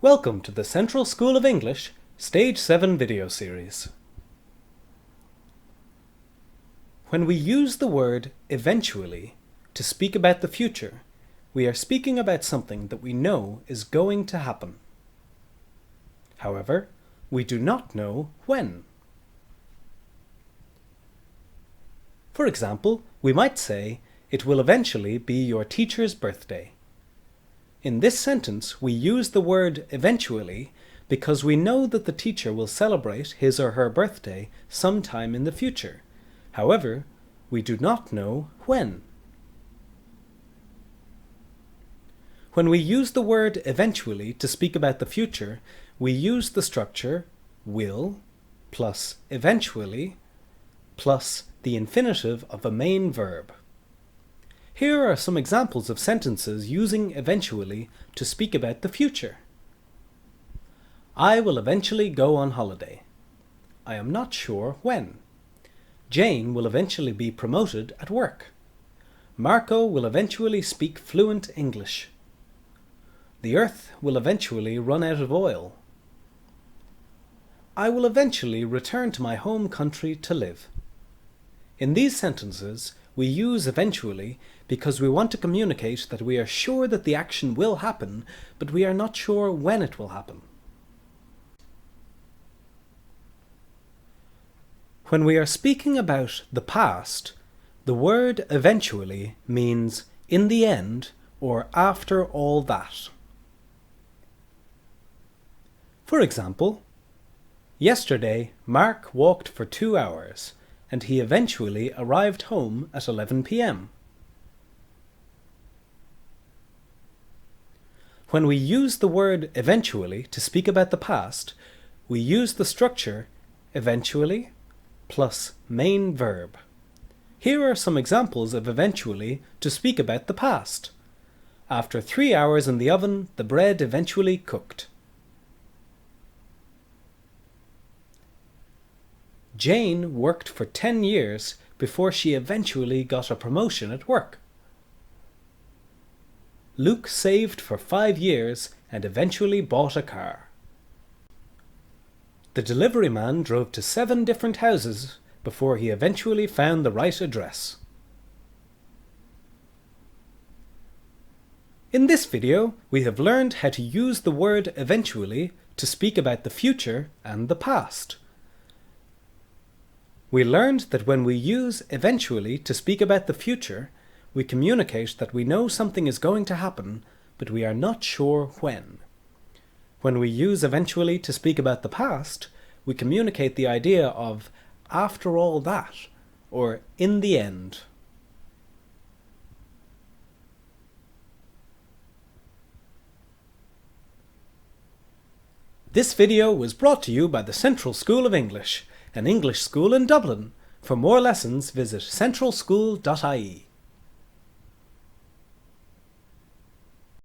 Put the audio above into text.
Welcome to the Central School of English Stage 7 video series. When we use the word eventually to speak about the future, we are speaking about something that we know is going to happen. However, we do not know when. For example, we might say, "It will eventually be your teacher's birthday." In this sentence, we use the word eventually because we know that the teacher will celebrate his or her birthday sometime in the future. However, we do not know when. When we use the word eventually to speak about the future, we use the structure will plus eventually plus the infinitive of a main verb. Here are some examples of sentences using eventually to speak about the future. I will eventually go on holiday. I am not sure when. Jane will eventually be promoted at work. Marco will eventually speak fluent English. The earth will eventually run out of oil. I will eventually return to my home country to live. In these sentences, we use eventually because we want to communicate that we are sure that the action will happen, but we are not sure when it will happen. When we are speaking about the past, the word eventually means in the end or after all that. For example, yesterday Mark walked for 2 hours and he eventually arrived home at 11 p.m. When we use the word eventually to speak about the past, we use the structure eventually plus main verb. Here are some examples of eventually to speak about the past. After 3 hours in the oven, the bread eventually cooked. Jane worked for 10 years before she eventually got a promotion at work. Luke saved for 5 years and eventually bought a car. The delivery man drove to 7 different houses before he eventually found the right address. In this video, we have learned how to use the word eventually to speak about the future and the past. We learned that when we use eventually to speak about the future, we communicate that we know something is going to happen, but we are not sure when. When we use eventually to speak about the past, we communicate the idea of after all that, or in the end. This video was brought to you by the Central School of English, an English school in Dublin. For more lessons, visit centralschool.ie.